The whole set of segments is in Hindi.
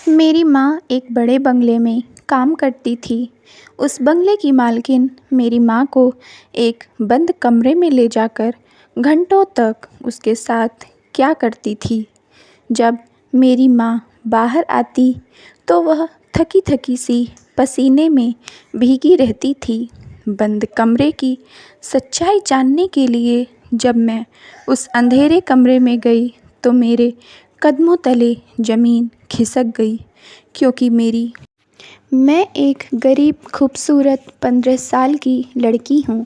मेरी माँ एक बड़े बंगले में काम करती थी। उस बंगले की मालकिन मेरी माँ को एक बंद कमरे में ले जाकर घंटों तक उसके साथ क्या करती थी। जब मेरी माँ बाहर आती तो वह थकी थकी सी पसीने में भीगी रहती थी। बंद कमरे की सच्चाई जानने के लिए जब मैं उस अंधेरे कमरे में गई तो मेरे कदमों तले ज़मीन खिसक गई, क्योंकि मैं एक गरीब खूबसूरत 15 साल की लड़की हूँ।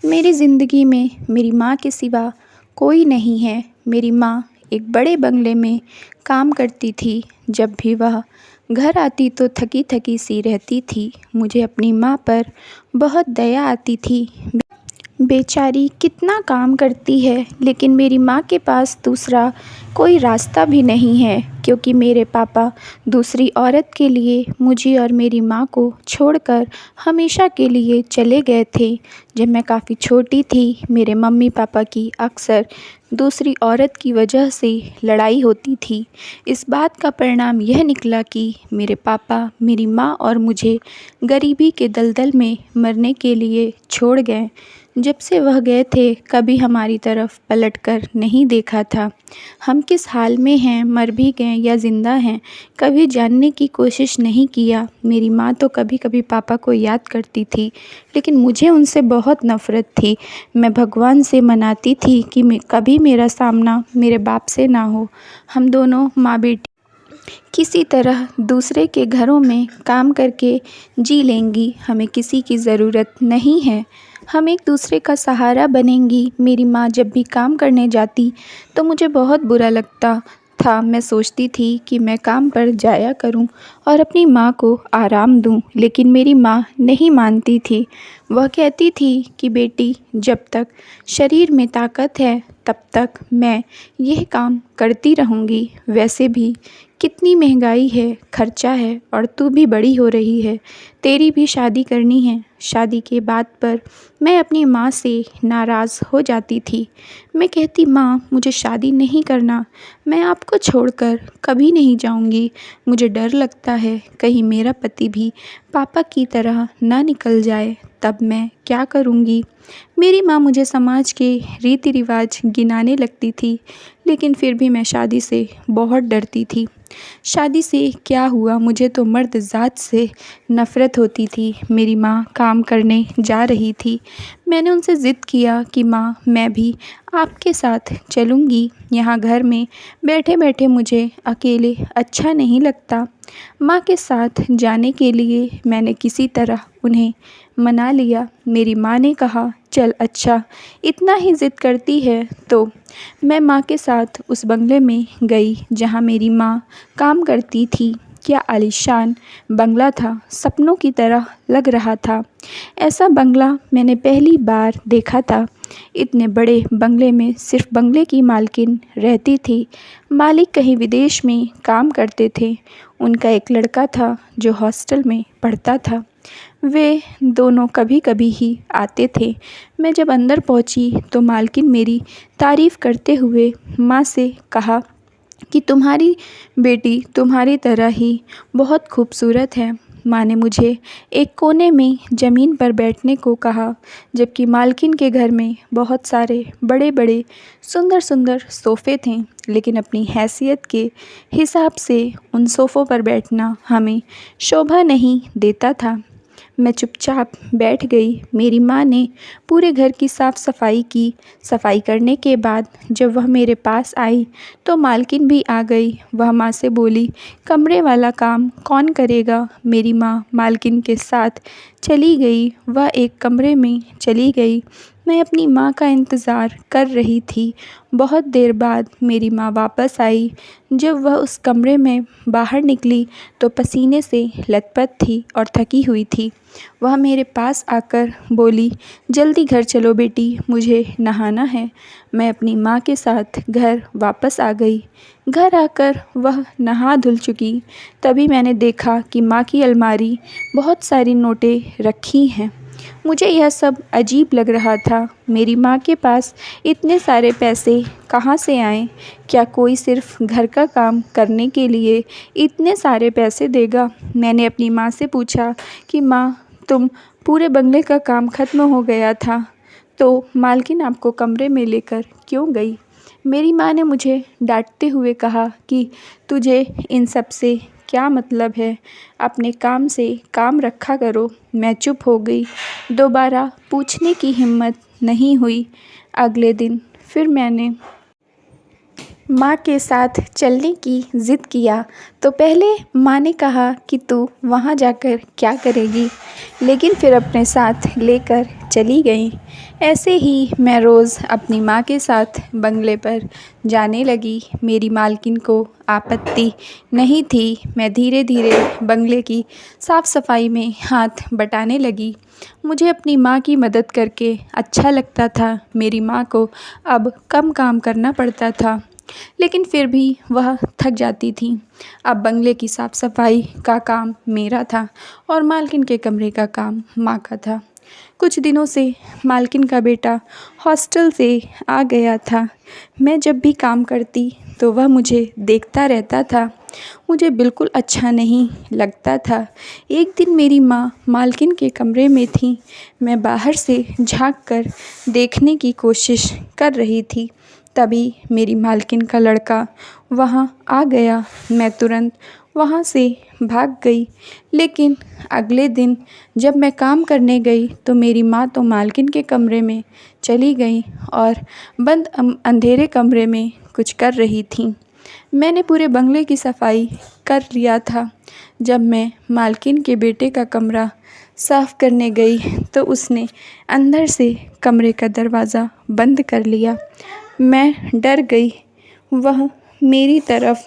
मेरी ज़िंदगी में मेरी माँ के सिवा कोई नहीं है। मेरी माँ एक बड़े बंगले में काम करती थी। जब भी वह घर आती तो थकी थकी सी रहती थी। मुझे अपनी माँ पर बहुत दया आती थी। बेचारी कितना काम करती है, लेकिन मेरी माँ के पास दूसरा कोई रास्ता भी नहीं है, क्योंकि मेरे पापा दूसरी औरत के लिए मुझे और मेरी माँ को छोड़कर हमेशा के लिए चले गए थे। जब मैं काफ़ी छोटी थी, मेरे मम्मी पापा की अक्सर दूसरी औरत की वजह से लड़ाई होती थी। इस बात का परिणाम यह निकला कि मेरे पापा मेरी माँ और मुझे गरीबी के दलदल में मरने के लिए छोड़ गए। जब से वह गए थे, कभी हमारी तरफ पलटकर नहीं देखा था। हम किस हाल में हैं, मर भी गए या ज़िंदा हैं, कभी जानने की कोशिश नहीं किया। मेरी माँ तो कभी कभी पापा को याद करती थी, लेकिन मुझे उनसे बहुत नफ़रत थी। मैं भगवान से मनाती थी कि कभी मेरा सामना मेरे बाप से ना हो। हम दोनों माँ बेटी किसी तरह दूसरे के घरों में काम करके जी लेंगी। हमें किसी की ज़रूरत नहीं है। हम एक दूसरे का सहारा बनेंगी। मेरी माँ जब भी काम करने जाती तो मुझे बहुत बुरा लगता था। मैं सोचती थी कि मैं काम पर जाया करूं और अपनी माँ को आराम दूं, लेकिन मेरी माँ नहीं मानती थी। वह कहती थी कि बेटी, जब तक शरीर में ताकत है तब तक मैं यह काम करती रहूँगी। वैसे भी कितनी महंगाई है, खर्चा है, और तू भी बड़ी हो रही है। तेरी भी शादी करनी है। शादी के बात पर मैं अपनी माँ से नाराज़ हो जाती थी। मैं कहती, माँ, मुझे शादी नहीं करना। मैं आपको छोड़कर कभी नहीं जाऊँगी। मुझे डर लगता है कहीं मेरा पति भी पापा की तरह ना निकल जाए, तब मैं क्या करूँगी। मेरी माँ मुझे समाज के रीति रिवाज गिनाने लगती थी, लेकिन फिर भी मैं शादी से बहुत डरती थी। शादी से क्या हुआ, मुझे तो मर्द ज़ात से नफ़रत होती थी। मेरी माँ काम करने जा रही थी। मैंने उनसे ज़िद किया कि माँ, मैं भी आपके साथ चलूँगी। यहाँ घर में बैठे बैठे मुझे अकेले अच्छा नहीं लगता। माँ के साथ जाने के लिए मैंने किसी तरह उन्हें मना लिया। मेरी माँ ने कहा, चल अच्छा, इतना ही ज़िद करती है तो। मैं माँ के साथ उस बंगले में गई जहाँ मेरी माँ काम करती थी। क्या आलीशान बंगला था, सपनों की तरह लग रहा था। ऐसा बंगला मैंने पहली बार देखा था। इतने बड़े बंगले में सिर्फ बंगले की मालकिन रहती थी। मालिक कहीं विदेश में काम करते थे। उनका एक लड़का था जो हॉस्टल में पढ़ता था। वे दोनों कभी कभी ही आते थे। मैं जब अंदर पहुंची तो मालकिन मेरी तारीफ़ करते हुए माँ से कहा कि तुम्हारी बेटी तुम्हारी तरह ही बहुत खूबसूरत है। माँ ने मुझे एक कोने में ज़मीन पर बैठने को कहा, जबकि मालकिन के घर में बहुत सारे बड़े बड़े सुंदर सुंदर सोफ़े थे, लेकिन अपनी हैसियत के हिसाब से उन सोफ़ों पर बैठना हमें शोभा नहीं देता था। मैं चुपचाप बैठ गई। मेरी माँ ने पूरे घर की साफ़ सफाई की। सफाई करने के बाद जब वह मेरे पास आई तो मालकिन भी आ गई। वह माँ से बोली, कमरे वाला काम कौन करेगा। मेरी माँ मालकिन के साथ चली गई। वह एक कमरे में चली गई। मैं अपनी माँ का इंतज़ार कर रही थी। बहुत देर बाद मेरी माँ वापस आई। जब वह उस कमरे में बाहर निकली तो पसीने से लथपथ थी और थकी हुई थी। वह मेरे पास आकर बोली, जल्दी घर चलो बेटी, मुझे नहाना है। मैं अपनी माँ के साथ घर वापस आ गई। घर आकर वह नहा धुल चुकी। तभी मैंने देखा कि माँ की अलमारी बहुत सारी नोटें रखी हैं। मुझे यह सब अजीब लग रहा था। मेरी माँ के पास इतने सारे पैसे कहाँ से आए? क्या कोई सिर्फ़ घर का काम करने के लिए इतने सारे पैसे देगा? मैंने अपनी माँ से पूछा कि माँ, तुम पूरे बंगले का काम ख़त्म हो गया था, तो मालकिन आपको कमरे में लेकर क्यों गई? मेरी माँ ने मुझे डाँटते हुए कहा कि तुझे इन सब से क्या मतलब है? अपने काम से काम रखा करो। मैं चुप हो गई। दोबारा पूछने की हिम्मत नहीं हुई। अगले दिन फिर मैंने माँ के साथ चलने की ज़िद किया तो पहले माँ ने कहा कि तू वहाँ जाकर क्या करेगी, लेकिन फिर अपने साथ लेकर चली गई। ऐसे ही मैं रोज़ अपनी माँ के साथ बंगले पर जाने लगी। मेरी मालकिन को आपत्ति नहीं थी। मैं धीरे धीरे बंगले की साफ़ सफाई में हाथ बटाने लगी। मुझे अपनी माँ की मदद करके अच्छा लगता था। मेरी माँ को अब कम काम करना पड़ता था, लेकिन फिर भी वह थक जाती थी। अब बंगले की साफ़ सफाई का काम मेरा था और मालकिन के कमरे का काम माँ का था। कुछ दिनों से मालकिन का बेटा हॉस्टल से आ गया था। मैं जब भी काम करती तो वह मुझे देखता रहता था। मुझे बिल्कुल अच्छा नहीं लगता था। एक दिन मेरी माँ मालकिन के कमरे में थी। मैं बाहर से झाँक कर देखने की कोशिश कर रही थी। तभी मेरी मालकिन का लड़का वहाँ आ गया। मैं तुरंत वहाँ से भाग गई। लेकिन अगले दिन जब मैं काम करने गई तो मेरी माँ तो मालकिन के कमरे में चली गई और बंद अंधेरे कमरे में कुछ कर रही थी। मैंने पूरे बंगले की सफाई कर लिया था। जब मैं मालकिन के बेटे का कमरा साफ़ करने गई तो उसने अंदर से कमरे का दरवाज़ा बंद कर लिया। मैं डर गई। वह मेरी तरफ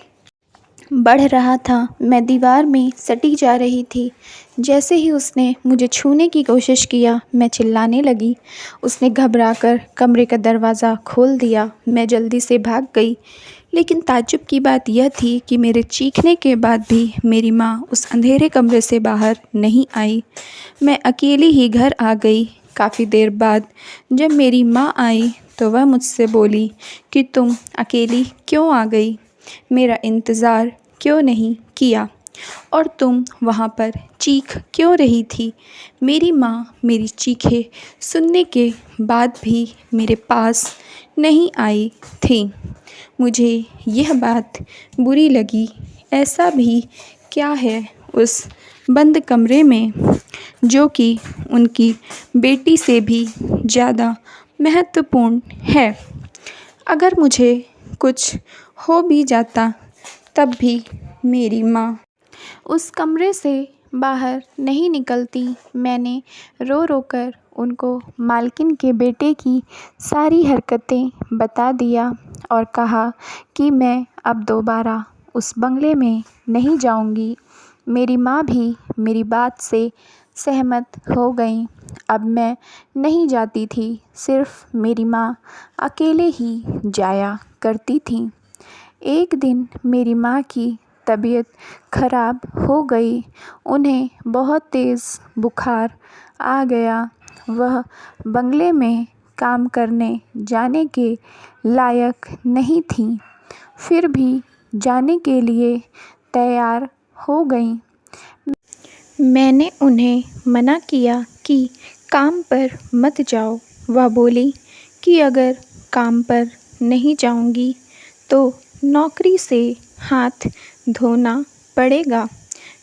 बढ़ रहा था। मैं दीवार में सटी जा रही थी। जैसे ही उसने मुझे छूने की कोशिश किया, मैं चिल्लाने लगी। उसने घबराकर कमरे का दरवाज़ा खोल दिया। मैं जल्दी से भाग गई। लेकिन ताज्जुब की बात यह थी कि मेरे चीखने के बाद भी मेरी माँ उस अंधेरे कमरे से बाहर नहीं आई। मैं अकेली ही घर आ गई। काफ़ी देर बाद जब मेरी माँ आई तो वह मुझसे बोली कि तुम अकेली क्यों आ गई? मेरा इंतज़ार क्यों नहीं किया? और तुम वहाँ पर चीख क्यों रही थी? मेरी माँ मेरी चीखें सुनने के बाद भी मेरे पास नहीं आई थी। मुझे यह बात बुरी लगी। ऐसा भी क्या है उस बंद कमरे में जो कि उनकी बेटी से भी ज़्यादा महत्वपूर्ण है? अगर मुझे कुछ हो भी जाता तब भी मेरी माँ उस कमरे से बाहर नहीं निकलती। मैंने रो रो कर उनको मालकिन के बेटे की सारी हरकतें बता दिया और कहा कि मैं अब दोबारा उस बंगले में नहीं जाऊंगी। मेरी माँ भी मेरी बात से सहमत हो गई। अब मैं नहीं जाती थी। सिर्फ़ मेरी माँ अकेले ही जाया करती थी। एक दिन मेरी माँ की तबीयत ख़राब हो गई। उन्हें बहुत तेज़ बुखार आ गया। वह बंगले में काम करने जाने के लायक नहीं थीं, फिर भी जाने के लिए तैयार हो गईं। मैंने उन्हें मना किया कि काम पर मत जाओ। वह बोली कि अगर काम पर नहीं जाऊंगी तो नौकरी से हाथ धोना पड़ेगा।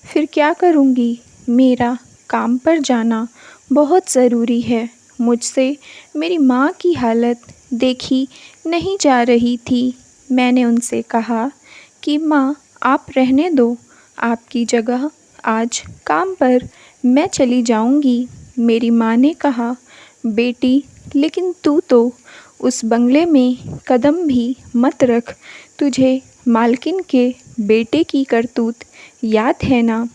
फिर क्या करूंगी? मेरा काम पर जाना बहुत ज़रूरी है। मुझसे मेरी माँ की हालत देखी नहीं जा रही थी। मैंने उनसे कहा कि माँ, आप रहने दो, आपकी जगह आज काम पर मैं चली जाऊंगी। मेरी माँ ने कहा, बेटी, लेकिन तू तो उस बंगले में कदम भी मत रख। तुझे मालकिन के बेटे की करतूत याद है ना?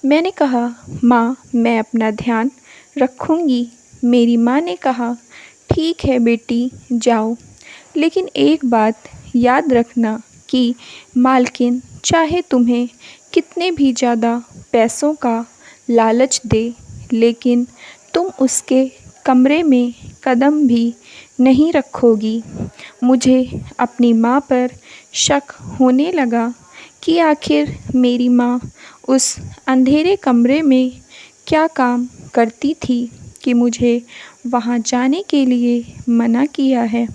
मैंने कहा, माँ, मैं अपना ध्यान रखूंगी। मेरी माँ ने कहा, ठीक है बेटी, जाओ, लेकिन एक बात याद रखना कि मालकिन चाहे तुम्हें कितने भी ज़्यादा पैसों का लालच दे, लेकिन तुम उसके कमरे में कदम भी नहीं रखोगी। मुझे अपनी माँ पर शक होने लगा कि आखिर मेरी माँ उस अंधेरे कमरे में क्या काम करती थी कि मुझे वहाँ जाने के लिए मना किया है।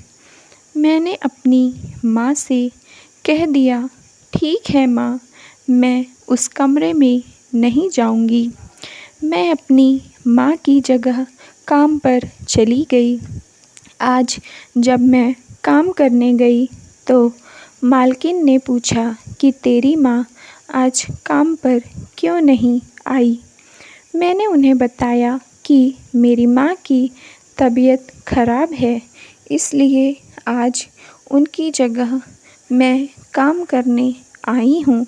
मैंने अपनी माँ से कह दिया, ठीक है माँ, मैं उस कमरे में नहीं जाऊँगी। मैं अपनी माँ की जगह काम पर चली गई। आज जब मैं काम करने गई तो मालकिन ने पूछा कि तेरी माँ आज काम पर क्यों नहीं आई। मैंने उन्हें बताया कि मेरी माँ की तबीयत ख़राब है, इसलिए आज उनकी जगह मैं काम करने आई हूँ।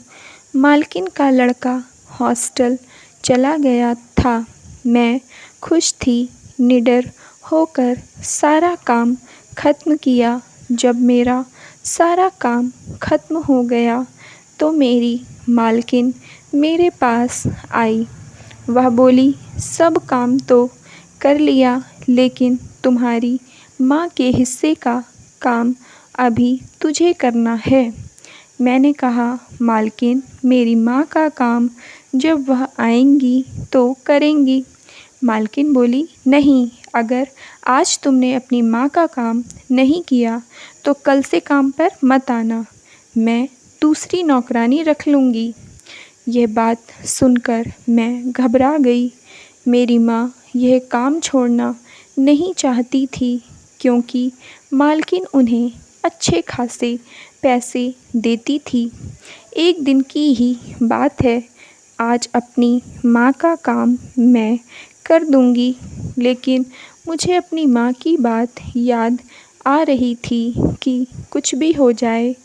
मालकिन का लड़का हॉस्टल चला गया था। मैं खुश थी, निडर होकर सारा काम ख़त्म किया। जब मेरा सारा काम ख़त्म हो गया तो मेरी मालकिन मेरे पास आई। वह बोली, सब काम तो कर लिया, लेकिन तुम्हारी माँ के हिस्से का काम अभी तुझे करना है। मैंने कहा, मालकिन, मेरी माँ का काम जब वह आएंगी तो करेंगी। मालकिन बोली, नहीं, अगर आज तुमने अपनी माँ का काम नहीं किया तो कल से काम पर मत आना, मैं दूसरी नौकरानी रख लूँगी। यह बात सुनकर मैं घबरा गई। मेरी माँ यह काम छोड़ना नहीं चाहती थी, क्योंकि मालकिन उन्हें अच्छे खासे पैसे देती थी। एक दिन की ही बात है, आज अपनी माँ का काम मैं कर दूँगी, लेकिन मुझे अपनी माँ की बात याद आ रही थी कि कुछ भी हो जाए,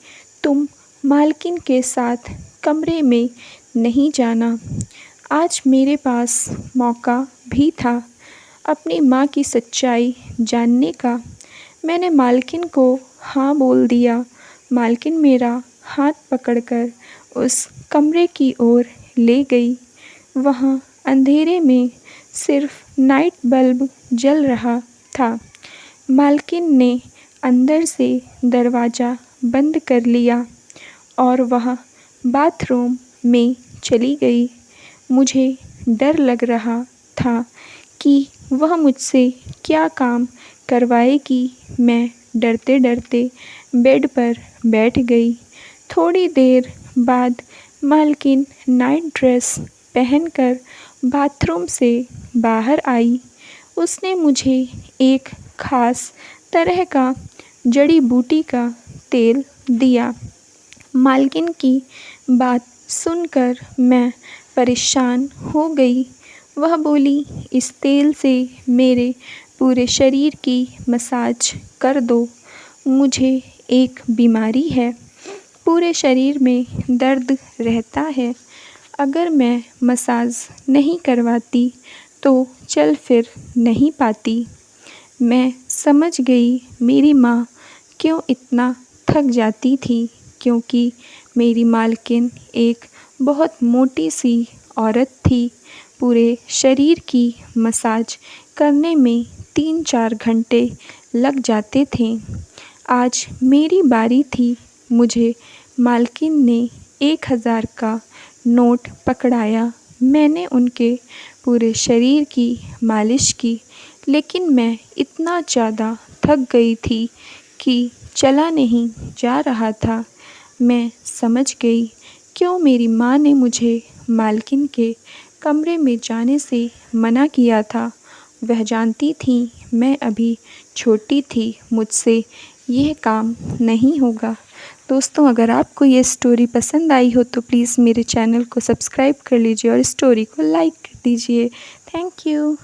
तुम मालकिन के साथ कमरे में नहीं जाना। आज मेरे पास मौका भी था अपनी माँ की सच्चाई जानने का। मैंने मालकिन को हाँ बोल दिया। मालकिन मेरा हाथ पकड़कर उस कमरे की ओर ले गई। वहाँ अंधेरे में सिर्फ नाइट बल्ब जल रहा था। मालकिन ने अंदर से दरवाज़ा बंद कर लिया और वह बाथरूम में चली गई। मुझे डर लग रहा था कि वह मुझसे क्या काम करवाएगी। मैं डरते डरते बेड पर बैठ गई। थोड़ी देर बाद मालकिन नाइट ड्रेस पहनकर बाथरूम से बाहर आई। उसने मुझे एक ख़ास तरह का जड़ी बूटी का तेल दिया। मालकिन की बात सुनकर मैं परेशान हो गई। वह बोली, इस तेल से मेरे पूरे शरीर की मसाज कर दो। मुझे एक बीमारी है, पूरे शरीर में दर्द रहता है। अगर मैं मसाज नहीं करवाती तो चल फिर नहीं पाती। मैं समझ गई मेरी माँ क्यों इतना थक जाती थी, क्योंकि मेरी मालकिन एक बहुत मोटी सी औरत थी। पूरे शरीर की मसाज करने में 3-4 घंटे लग जाते थे। आज मेरी बारी थी। मुझे मालकिन ने 1000 का नोट पकड़ाया। मैंने उनके पूरे शरीर की मालिश की, लेकिन मैं इतना ज़्यादा थक गई थी कि चला नहीं जा रहा था। मैं समझ गई क्यों मेरी माँ ने मुझे मालकिन के कमरे में जाने से मना किया था। वह जानती थी मैं अभी छोटी थी, मुझसे यह काम नहीं होगा। दोस्तों, अगर आपको ये स्टोरी पसंद आई हो तो प्लीज़ मेरे चैनल को सब्सक्राइब कर लीजिए और स्टोरी को लाइक कर दीजिए। Thank you.